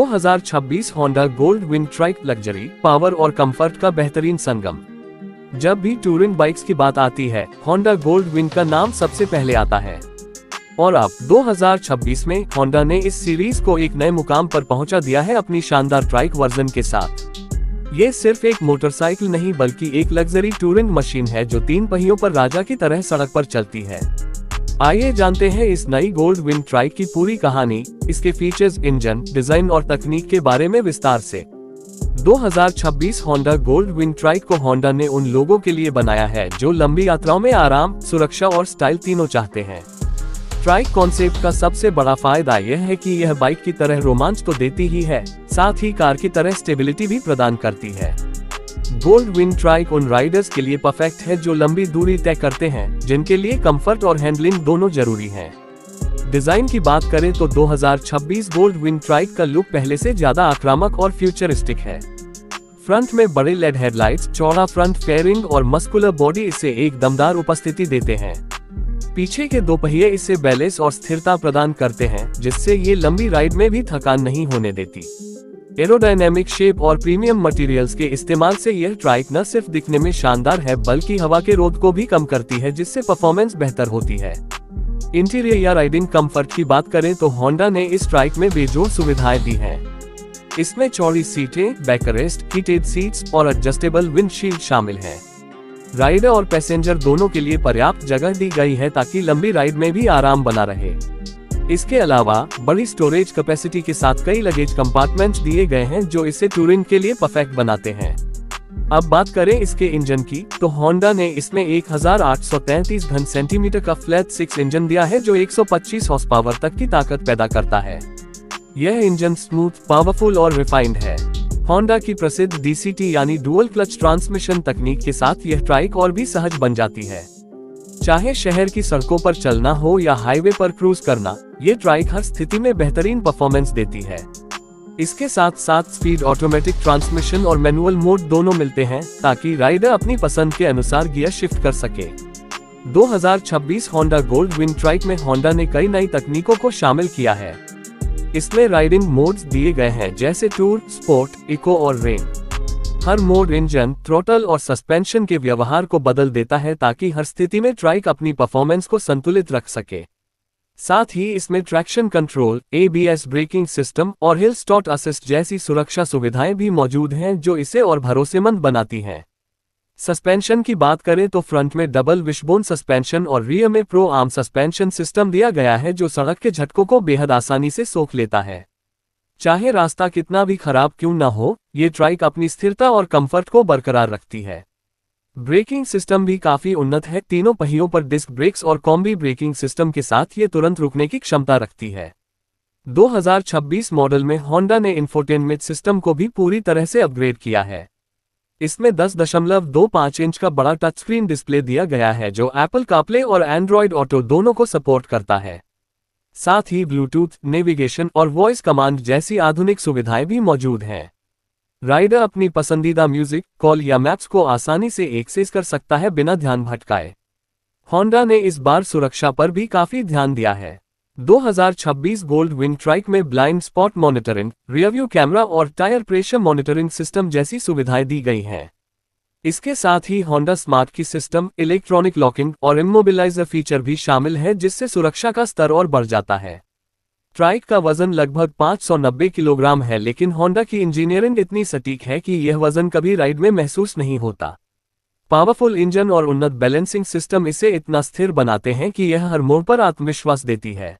2026 Honda Gold Wing trike luxury, power और comfort का बेहतरीन संगम। जब भी टूरिंग बाइक्स की बात आती है, होंडा गोल्ड विंड का नाम सबसे पहले आता है। और अब 2026 में होंडा ने इस सीरीज को एक नए मुकाम पर पहुंचा दिया है अपनी शानदार ट्राइक वर्जन के साथ। ये सिर्फ एक मोटरसाइकिल नहीं बल्कि एक लग्जरी टूरिंग मशीन है जो 3 पहियों पर राजा की तरह सड़क पर चलती है। आइए जानते हैं इस नई गोल्ड विंड ट्राइक की पूरी कहानी, इसके फीचर्स, इंजन, डिजाइन और तकनीक के बारे में विस्तार से। 2026 होंडा गोल्ड विंड ट्राइक को होंडा ने उन लोगों के लिए बनाया है जो लंबी यात्राओं में आराम, सुरक्षा और स्टाइल तीनों चाहते हैं। ट्राइक कॉन्सेप्ट का सबसे बड़ा फायदा यह है कि यह बाइक की तरह रोमांच तो देती ही है, साथ ही कार की तरह स्टेबिलिटी भी प्रदान करती है। गोल्ड विंड ट्राइक उन राइडर्स के लिए परफेक्ट है जो लंबी दूरी तय करते हैं, जिनके लिए कंफर्ट और हैंडलिंग दोनों जरूरी हैं। डिजाइन की बात करें तो 2026 गोल्ड विंड ट्राइक का लुक पहले से ज्यादा आक्रामक और फ्यूचरिस्टिक है। फ्रंट में बड़े लेड हेडलाइट्स, चौड़ा फ्रंट फेयरिंग और मस्कुलर बॉडी इसे एक दमदार उपस्थिति देते हैं। पीछे के 2 पहिए इसे बैलेंस और स्थिरता प्रदान करते हैं, जिससे ये लंबी राइड में भी थकान नहीं होने देती। एरोडायनेमिक शेप और प्रीमियम मटेरियल्स के इस्तेमाल से यह ट्राइक न सिर्फ दिखने में शानदार है बल्कि हवा के रोध को भी कम करती है, जिससे परफॉर्मेंस बेहतर होती है। इंटीरियर या राइडिंग कंफर्ट की बात करें तो होंडा ने इस ट्राइक में बेजोड़ सुविधाएं दी हैं। इसमें चौड़ी सीटें, बैकरेस्ट, हीटेड सीट्स और एडजस्टेबल विंडशील्ड शामिल हैं। राइडर और पैसेंजर दोनों के लिए पर्याप्त जगह दी गई है ताकि लंबी राइड में भी आराम बना रहे। इसके अलावा बड़ी स्टोरेज कैपेसिटी के साथ कई लगेज कंपार्टमेंट्स दिए गए हैं जो इसे टूरिंग के लिए परफेक्ट बनाते हैं। अब बात करें इसके इंजन की, तो होंडा ने इसमें 1833 घन सेंटीमीटर का फ्लैट 6 इंजन दिया है जो 125 हॉर्स पावर तक की ताकत पैदा करता है। यह इंजन स्मूथ, पावरफुल और रिफाइंड है। होंडा की प्रसिद्ध DCT यानी डुअल क्लच ट्रांसमिशन तकनीक के साथ यह ट्राइक और भी सहज बन जाती है। चाहे शहर की सड़कों पर चलना हो या हाईवे पर क्रूज करना, ये ट्राइक हर स्थिति में बेहतरीन परफॉर्मेंस देती है। इसके साथ 7 स्पीड ऑटोमेटिक ट्रांसमिशन और मैनुअल मोड दोनों मिलते हैं ताकि राइडर अपनी पसंद के अनुसार गियर शिफ्ट कर सके। 2026 होंडा गोल्ड विंड ट्राइक में होंडा ने कई नई तकनीकों को शामिल किया है। इसमें राइडिंग मोड्स दिए गए हैं जैसे टूर, स्पोर्ट, इको और रेन। हर मोड इंजन, थ्रोटल और सस्पेंशन के व्यवहार को बदल देता है ताकि हर स्थिति में ट्राइक अपनी परफॉर्मेंस को संतुलित रख सके। साथ ही इसमें traction control, ABS braking system और हिल स्टॉप असिस्ट जैसी सुरक्षा सुविधाएं भी मौजूद हैं जो इसे और भरोसेमंद बनाती हैं। सस्पेंशन की बात करें तो फ्रंट में डबल विशबोन सस्पेंशन और रियर में प्रो आर्म सस्पेंशन सिस्टम दिया गया है जो सड़क के झटकों को बेहद आसानी से सोख लेता है। चाहे रास्ता कितना भी खराब क्यों न हो, ये ट्राइक अपनी स्थिरता और कंफर्ट को बरकरार रखती है। ब्रेकिंग सिस्टम भी काफी उन्नत है। तीनों पहियों पर डिस्क ब्रेक्स और कॉम्बी ब्रेकिंग सिस्टम के साथ ये तुरंत रुकने की क्षमता रखती है। 2026 मॉडल में होंडा ने इंफोटेनमेंट सिस्टम को भी पूरी तरह से अपग्रेड किया है। इसमें 10.25 इंच का बड़ा टच स्क्रीन डिस्प्ले दिया गया है जो एप्पल कारप्ले और एंड्रॉयड ऑटो दोनों को सपोर्ट करता है। साथ ही ब्लूटूथ, नेविगेशन और वॉइस कमांड जैसी आधुनिक सुविधाएं भी मौजूद हैं। राइडर अपनी पसंदीदा म्यूजिक, कॉल या मैप्स को आसानी से एक्सेस कर सकता है बिना ध्यान भटकाए। होंडा ने इस बार सुरक्षा पर भी काफी ध्यान दिया है। 2026 गोल्ड विंड ट्राइक में blind spot monitoring, rearview camera और टायर प्रेशर मॉनिटरिंग सिस्टम जैसी सुविधाएं दी गई हैं। इसके साथ ही होंडा स्मार्ट की सिस्टम, इलेक्ट्रॉनिक लॉकिंग और इमोबिलाइजर फीचर भी शामिल है जिससे सुरक्षा का स्तर और बढ़ जाता है। ट्राइक का वजन लगभग 590 किलोग्राम है, लेकिन होंडा की इंजीनियरिंग इतनी सटीक है कि यह वजन कभी राइड में महसूस नहीं होता। पावरफुल इंजन और उन्नत बैलेंसिंग सिस्टम इसे इतना स्थिर बनाते हैं कि यह हर मोड़ पर आत्मविश्वास देती है।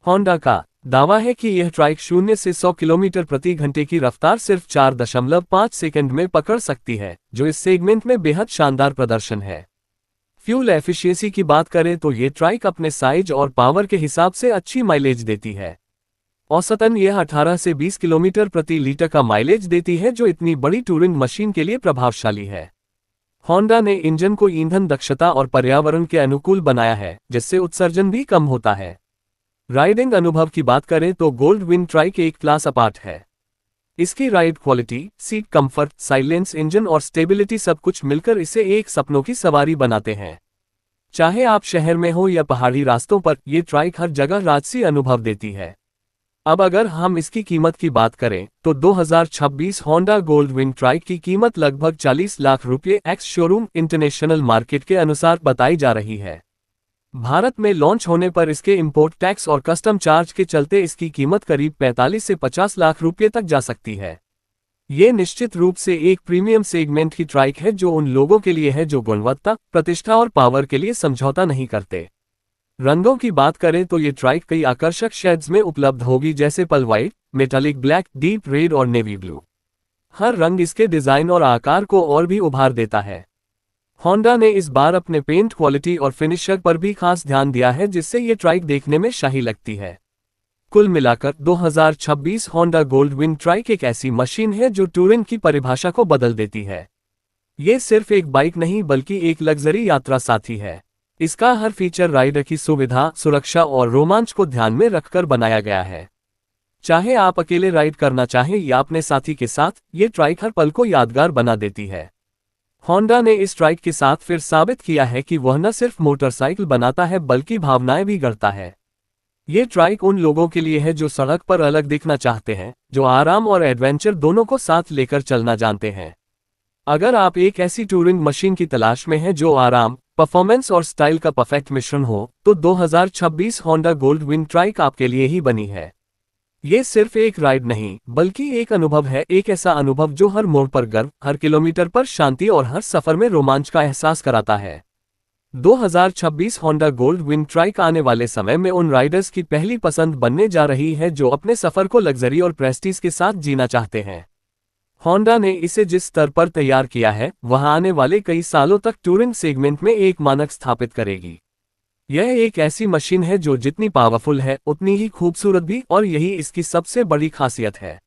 होंडा का दावा है कि यह ट्राइक 0 से 100 किलोमीटर प्रति घंटे की रफ्तार सिर्फ 4.5 सेकंड में पकड़ सकती है, जो इस सेगमेंट में बेहद शानदार प्रदर्शन है। फ्यूल एफिशिएंसी की बात करें तो ये ट्राइक अपने साइज और पावर के हिसाब से अच्छी माइलेज देती है। औसतन यह 18 से 20 किलोमीटर प्रति लीटर का माइलेज देती है, जो इतनी बड़ी टूरिंग मशीन के लिए प्रभावशाली है। होंडा ने इंजन को ईंधन दक्षता और पर्यावरण के अनुकूल बनाया है, जिससे उत्सर्जन भी कम होता है। राइडिंग अनुभव की बात करें तो गोल्ड विंड ट्राइक एक क्लास अपार्ट है। इसकी ride quality, seat comfort, silence, engine और स्टेबिलिटी सब कुछ मिलकर इसे एक सपनों की सवारी बनाते हैं। चाहे आप शहर में हो या पहाड़ी रास्तों पर, ये ट्राइक हर जगह राजसी अनुभव देती है। अब अगर हम इसकी कीमत की बात करें तो 2026 होंडा गोल्डविन ट्राइक की कीमत लगभग 40 लाख रुपये एक्स शोरूम इंटरनेशनल मार्केट के अनुसार बताई जा रही है। भारत में लॉन्च होने पर इसके इंपोर्ट टैक्स और कस्टम चार्ज के चलते इसकी कीमत करीब 45 से 50 लाख रुपये तक जा सकती है। ये निश्चित रूप से एक प्रीमियम सेगमेंट की ट्राइक है जो उन लोगों के लिए है जो गुणवत्ता, प्रतिष्ठा और पावर के लिए समझौता नहीं करते। रंगों की बात करें तो ये ट्राइक कई आकर्षक शेड्स में उपलब्ध होगी, जैसे पल white, metallic black, deep red और नेवी ब्लू। हर रंग इसके डिजाइन और आकार को और भी उभार देता है। होंडा ने इस बार अपने पेंट क्वालिटी और फिनिशर पर भी खास ध्यान दिया है, जिससे ये ट्राइक देखने में शाही लगती है। कुल मिलाकर 2026 होंडा गोल्डविन ट्राइक एक ऐसी मशीन है जो टूरिंग की परिभाषा को बदल देती है। ये सिर्फ एक बाइक नहीं बल्कि एक लग्जरी यात्रा साथी है। इसका हर फीचर राइडर की सुविधा, सुरक्षा और रोमांच को ध्यान में रखकर बनाया गया है। चाहे आप अकेले राइड करना चाहें या अपने साथी के साथ, ये ट्राइक हर पल को यादगार बना देती है। होंडा ने इस ट्राइक के साथ फिर साबित किया है कि वह न सिर्फ मोटरसाइकिल बनाता है बल्कि भावनाएं भी गढ़ता है। ये ट्राइक उन लोगों के लिए है जो सड़क पर अलग दिखना चाहते हैं, जो आराम और एडवेंचर दोनों को साथ लेकर चलना जानते हैं। अगर आप एक ऐसी टूरिंग मशीन की तलाश में हैं जो आराम, परफॉर्मेंस और स्टाइल का परफेक्ट मिश्रण हो, तो 2026 होंडा गोल्डविन ट्राइक आपके लिए ही बनी है। ये सिर्फ एक राइड नहीं बल्कि एक अनुभव है, एक ऐसा अनुभव जो हर मोड़ पर गर्व, हर किलोमीटर पर शांति और हर सफर में रोमांच का एहसास कराता है। 2026 होंडा गोल्डविन ट्राइक आने वाले समय में उन राइडर्स की पहली पसंद बनने जा रही है जो अपने सफर को लग्जरी और प्रेस्टीज के साथ जीना चाहते हैं। होंडा ने इसे जिस स्तर पर तैयार किया है, वह आने वाले कई सालों तक टूरिंग सेगमेंट में एक मानक स्थापित करेगी। यह एक ऐसी मशीन है जो जितनी पावरफुल है उतनी ही खूबसूरत भी, और यही इसकी सबसे बड़ी खासियत है।